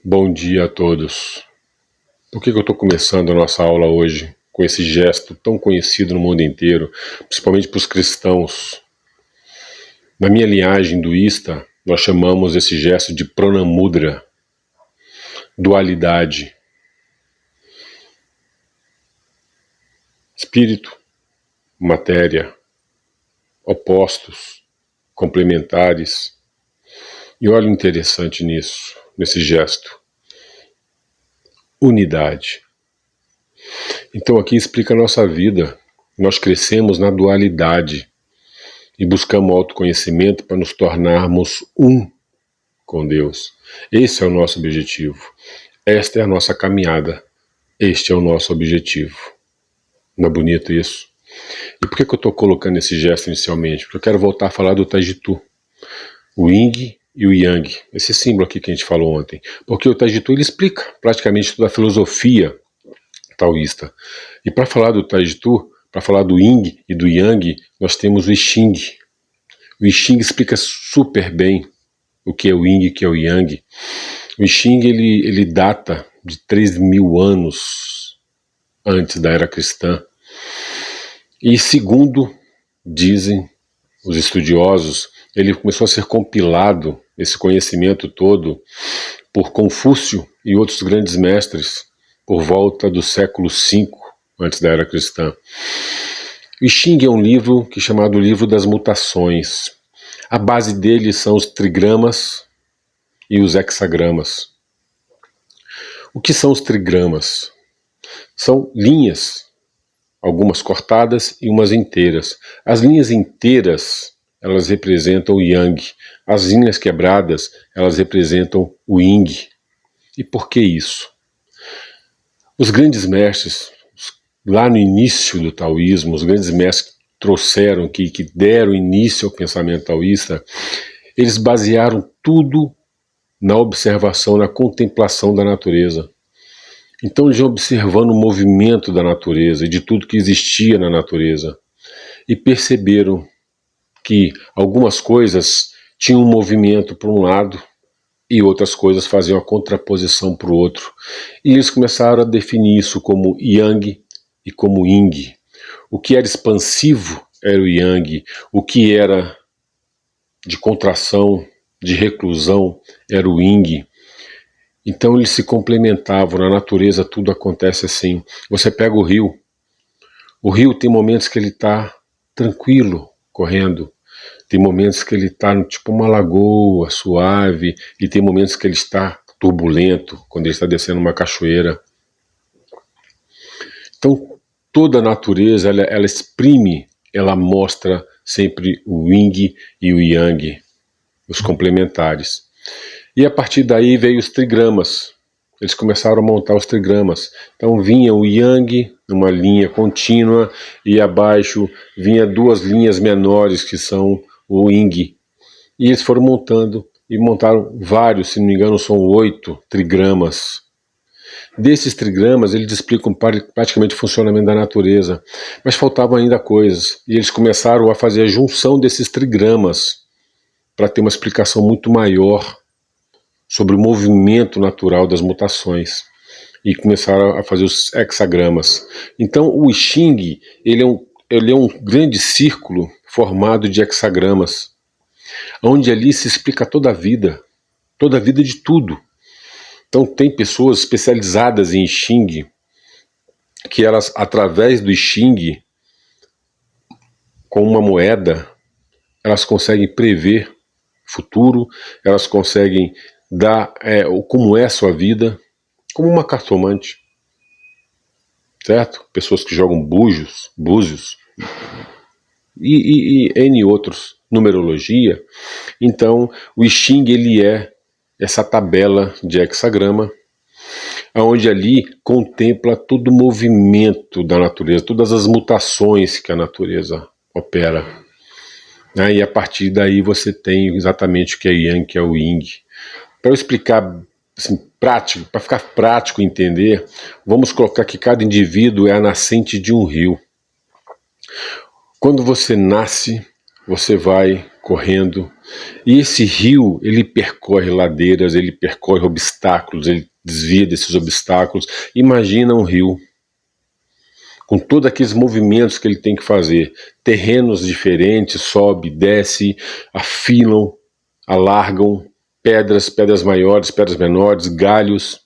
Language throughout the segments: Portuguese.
Bom dia a todos. Por que eu estou começando a nossa aula hoje com esse gesto tão conhecido no mundo inteiro, principalmente para os cristãos? Na minha linhagem hinduísta, nós chamamos esse gesto de Pranamudra, dualidade. Espírito, matéria, opostos, complementares. E olha o interessante nisso, nesse gesto. Unidade. Então aqui explica a nossa vida. Nós crescemos na dualidade e buscamos autoconhecimento para nos tornarmos um com Deus. Esse é o nosso objetivo. Esta é a nossa caminhada. Este é o nosso objetivo. Não é bonito isso? E por que eu estou colocando esse gesto inicialmente? Porque eu quero voltar a falar do Taijitu. O Yin e o Yang. Esse símbolo aqui que a gente falou ontem. Porque o Taijitu ele explica praticamente toda a filosofia taoísta. E para falar do Taijitu, para falar do Yin e do Yang, nós temos o I Ching. O I Ching explica super bem o que é o Yin e o que é o Yang. O I Ching ele data de 3.000 anos antes da era cristã. E segundo dizem os estudiosos, ele começou a ser compilado, esse conhecimento todo, por Confúcio e outros grandes mestres, por volta do século V, antes da era cristã. O I Ching é um livro que é chamado Livro das Mutações. A base dele são os trigramas e os hexagramas. O que são os trigramas? São linhas, algumas cortadas e umas inteiras. As linhas inteiras, elas representam o Yang. As linhas quebradas, elas representam o Yin. E por que isso? Os grandes mestres, lá no início do taoísmo, os grandes mestres que trouxeram, que deram início ao pensamento taoísta, eles basearam tudo na observação, na contemplação da natureza. Então eles iam observando o movimento da natureza e de tudo que existia na natureza. E perceberam que algumas coisas tinham um movimento para um lado e outras coisas faziam a contraposição para o outro. E eles começaram a definir isso como Yang e como Yin. O que era expansivo era o Yang, o que era de contração, de reclusão, era o Yin. Então eles se complementavam, na natureza tudo acontece assim. Você pega o rio tem momentos que ele está tranquilo, correndo, tem momentos que ele está tipo uma lagoa, suave, e tem momentos que ele está turbulento, quando ele está descendo uma cachoeira. Então toda a natureza, ela exprime, ela mostra sempre o Yin e o Yang, os complementares. E a partir daí veio os trigramas. Eles começaram a montar os trigramas. Então vinha o Yang, uma linha contínua, e abaixo vinha duas linhas menores, que são o Yin. E eles foram montando, e montaram vários, se não me engano são 8 trigramas. Desses trigramas, eles explicam praticamente o funcionamento da natureza. Mas faltavam ainda coisas. E eles começaram a fazer a junção desses trigramas, para ter uma explicação muito maior sobre o movimento natural das mutações, e começaram a fazer os hexagramas. Então o I Ching, ele é um grande círculo formado de hexagramas, onde ali se explica toda a vida de tudo. Então tem pessoas especializadas em I Ching, que elas, através do I Ching, com uma moeda, elas conseguem prever futuro, elas conseguem dar como é a sua vida, como uma cartomante, certo? Pessoas que jogam búzios e N outros, numerologia. Então o I Ching, ele é essa tabela de hexagrama, onde ali contempla todo o movimento da natureza, todas as mutações que a natureza opera. E a partir daí você tem exatamente o que é Yang, que é o Yin. Para eu explicar assim, prático, para ficar prático entender, vamos colocar que cada indivíduo é a nascente de um rio. Quando você nasce, você vai correndo. E esse rio, ele percorre ladeiras, ele percorre obstáculos, ele desvia desses obstáculos. Imagina um rio com todos aqueles movimentos que ele tem que fazer, terrenos diferentes, sobe, desce, afilam, alargam, pedras maiores, pedras menores, galhos,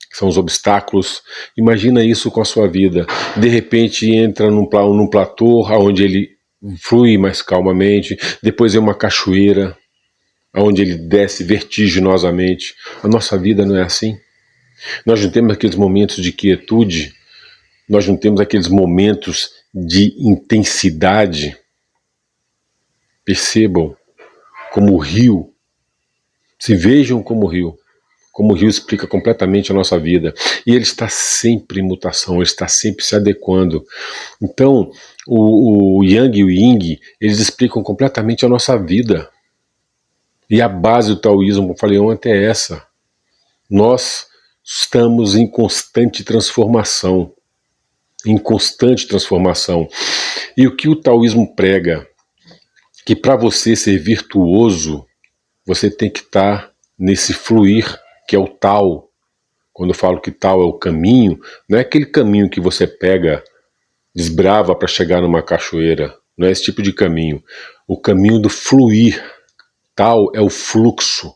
que são os obstáculos. Imagina isso com a sua vida. De repente entra num platô, onde ele flui mais calmamente, depois é uma cachoeira, onde ele desce vertiginosamente. A nossa vida não é assim. Nós não temos aqueles momentos de quietude, nós não temos aqueles momentos de intensidade. Percebam como o rio, se vejam como o rio explica completamente a nossa vida. E ele está sempre em mutação, ele está sempre se adequando. Então, o Yang e o Ying, eles explicam completamente a nossa vida. E a base do taoísmo, como eu falei ontem, é essa. Nós estamos em constante transformação. Em constante transformação. E o que o taoísmo prega? Que para você ser virtuoso, você tem que estar nesse fluir, que é o Tao. Quando eu falo que Tao é o caminho, não é aquele caminho que você pega, desbrava para chegar numa cachoeira. Não é esse tipo de caminho. O caminho do fluir. Tao é o fluxo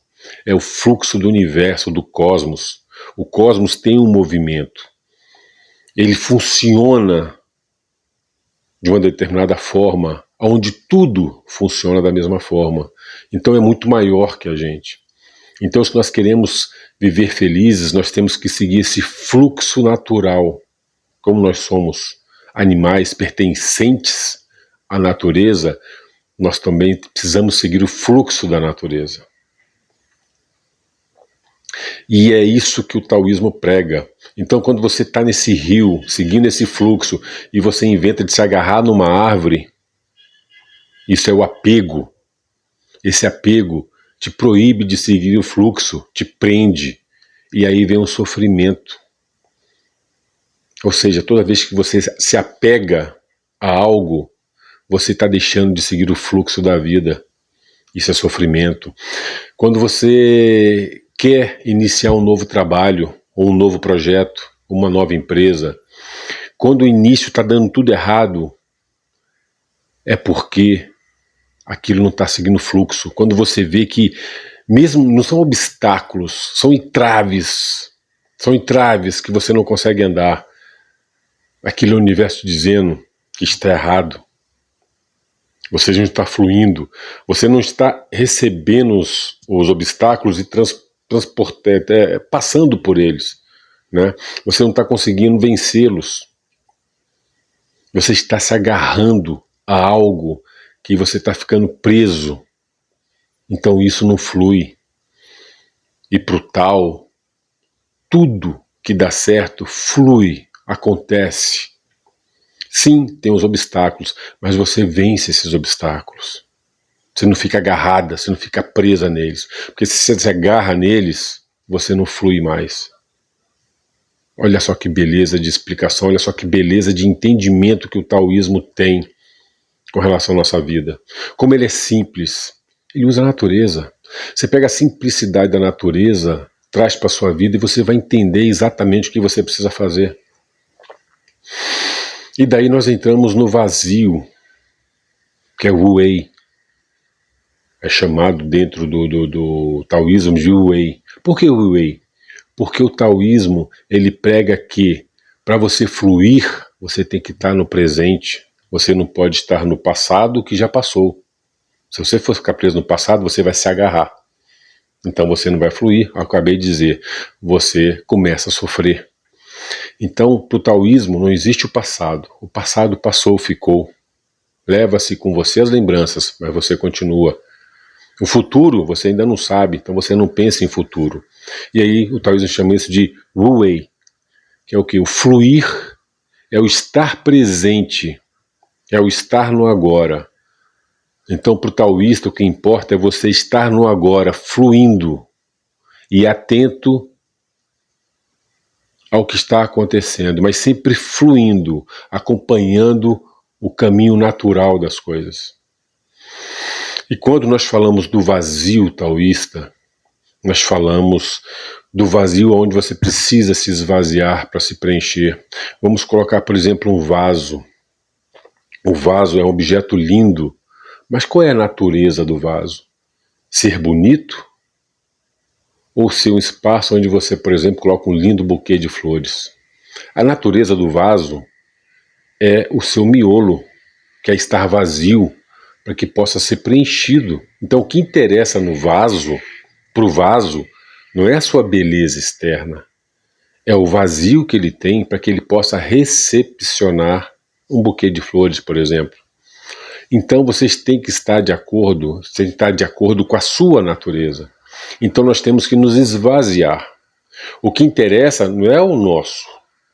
do universo, do cosmos. O cosmos tem um movimento. Ele funciona de uma determinada forma, onde tudo funciona da mesma forma. Então é muito maior que a gente. Então, se nós queremos viver felizes, nós temos que seguir esse fluxo natural. Como nós somos animais pertencentes à natureza, nós também precisamos seguir o fluxo da natureza. E é isso que o taoísmo prega. Então, quando você está nesse rio, seguindo esse fluxo, e você inventa de se agarrar numa árvore, isso é o apego. Esse apego te proíbe de seguir o fluxo, te prende, e aí vem um sofrimento. Ou seja, toda vez que você se apega a algo, você está deixando de seguir o fluxo da vida. Isso é sofrimento. Quando você quer iniciar um novo trabalho, ou um novo projeto, uma nova empresa, quando o início está dando tudo errado, é porque aquilo não está seguindo fluxo. Quando você vê que mesmo não são obstáculos, são entraves que você não consegue andar. Aquele é o universo dizendo que está errado. Você não está fluindo, você não está recebendo os obstáculos e passando por eles, né? Você não está conseguindo vencê-los. Você está se agarrando a algo que você está ficando preso. Então isso não flui. E pro tal, tudo que dá certo flui, acontece. Sim, tem os obstáculos, mas você vence esses obstáculos. Você não fica agarrada, você não fica presa neles. Porque se você se agarra neles, você não flui mais. Olha só que beleza de explicação, olha só que beleza de entendimento que o taoísmo tem com relação à nossa vida. Como ele é simples, ele usa a natureza. Você pega a simplicidade da natureza, traz para a sua vida e você vai entender exatamente o que você precisa fazer. E daí nós entramos no vazio, que é o Wu-Wei. É chamado dentro do taoísmo de Wu-Wei. Por que o Wu-Wei? Porque o taoísmo, ele prega que para você fluir, você tem que estar no presente. Você não pode estar no passado que já passou. Se você for ficar preso no passado, você vai se agarrar. Então você não vai fluir. Eu acabei de dizer, você começa a sofrer. Então, para o taoísmo não existe o passado. O passado passou, ficou. Leva-se com você as lembranças, mas você continua. O futuro você ainda não sabe, então você não pensa em futuro. E aí o taoísmo chama isso de Wu-Wei, que é o que? O fluir é o estar presente, é o estar no agora. Então, para o taoísta, o que importa é você estar no agora, fluindo e atento ao que está acontecendo, mas sempre fluindo, acompanhando o caminho natural das coisas. E quando nós falamos do vazio taoísta, nós falamos do vazio onde você precisa se esvaziar para se preencher. Vamos colocar, por exemplo, um vaso. O vaso é um objeto lindo, mas qual é a natureza do vaso? Ser bonito? Ou ser um espaço onde você, por exemplo, coloca um lindo buquê de flores? A natureza do vaso é o seu miolo, que é estar vazio, para que possa ser preenchido. Então o que interessa no vaso, para o vaso, não é a sua beleza externa, é o vazio que ele tem para que ele possa recepcionar um buquê de flores, por exemplo. Então vocês têm que estar de acordo, têm que estar de acordo com a sua natureza. Então nós temos que nos esvaziar. O que interessa não é o nosso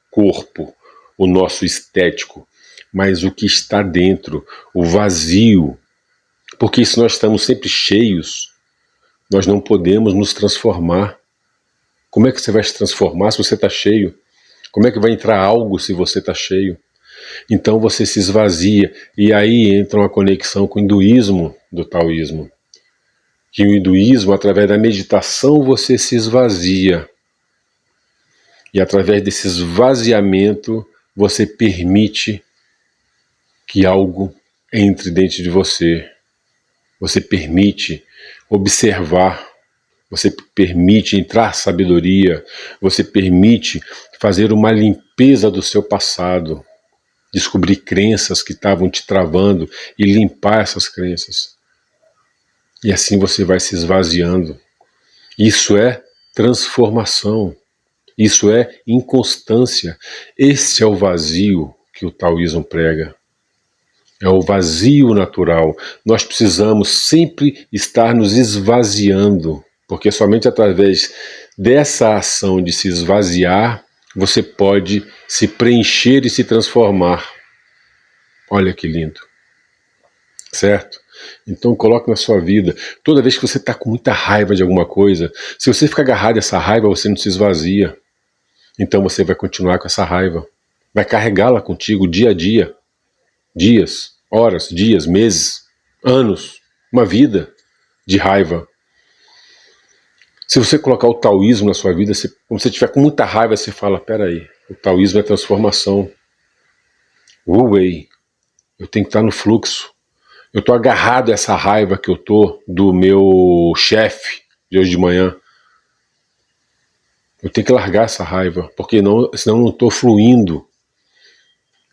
corpo, o nosso estético, mas o que está dentro, o vazio. Porque se nós estamos sempre cheios, nós não podemos nos transformar. Como é que você vai se transformar se você está cheio? Como é que vai entrar algo se você está cheio? Então você se esvazia, e aí entra uma conexão com o hinduísmo do taoísmo. Que o hinduísmo, através da meditação, você se esvazia. E através desse esvaziamento, você permite que algo entre dentro de você. Você permite observar, você permite entrar sabedoria, você permite fazer uma limpeza do seu passado, descobrir crenças que estavam te travando e limpar essas crenças. E assim você vai se esvaziando. Isso é transformação. Isso é inconstância. Esse é o vazio que o taoísmo prega. É o vazio natural. Nós precisamos sempre estar nos esvaziando, porque somente através dessa ação de se esvaziar, você pode se preencher e se transformar. Olha que lindo. Certo? Então coloque na sua vida, toda vez que você está com muita raiva de alguma coisa, se você ficar agarrado a essa raiva, você não se esvazia. Então você vai continuar com essa raiva. Vai carregá-la contigo dia a dia. Dias, horas, dias, meses, anos, uma vida de raiva. Se você colocar o taoísmo na sua vida, quando você estiver com muita raiva, você fala, peraí, o taoísmo é transformação. Wu Wei, eu tenho que estar no fluxo. Eu estou agarrado a essa raiva que eu estou do meu chefe de hoje de manhã. Eu tenho que largar essa raiva, porque senão eu não estou fluindo.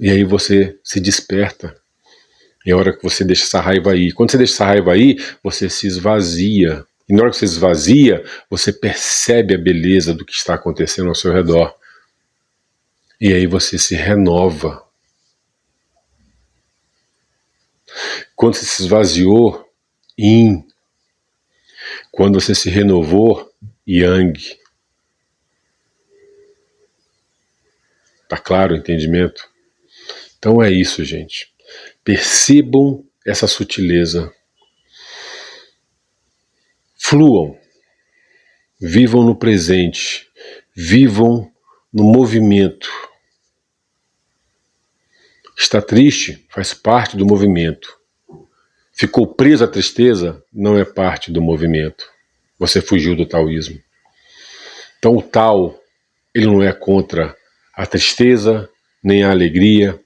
E aí você se desperta. É a hora que você deixa essa raiva aí. Quando você deixa essa raiva aí, você se esvazia. E na hora que você se esvazia, você percebe a beleza do que está acontecendo ao seu redor. E aí você se renova. Quando você se esvaziou, Yin. Quando você se renovou, Yang. Tá claro o entendimento? Então é isso, gente. Percebam essa sutileza. Fluam. Vivam no presente. Vivam no movimento. Está triste? Faz parte do movimento. Ficou preso à tristeza? Não é parte do movimento. Você fugiu do taoísmo. Então o Tao, ele não é contra a tristeza, nem a alegria.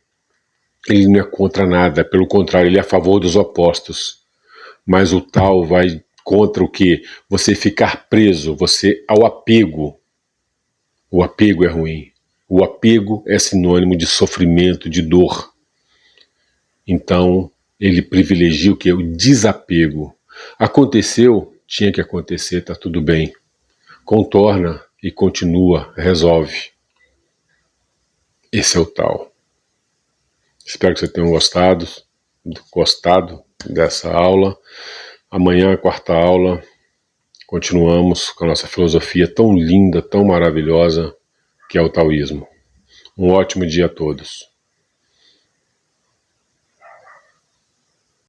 Ele não é contra nada, pelo contrário, ele é a favor dos opostos. Mas o Tao vai contra o quê? Você ficar preso, você ao apego. O apego é ruim. O apego é sinônimo de sofrimento, de dor. Então, ele privilegia o quê? O desapego. Aconteceu, tinha que acontecer, tá tudo bem. Contorna e continua, resolve. Esse é o Tao. Espero que vocês tenham gostado dessa aula. Amanhã, a quarta aula, continuamos com a nossa filosofia tão linda, tão maravilhosa, que é o taoísmo. Um ótimo dia a todos.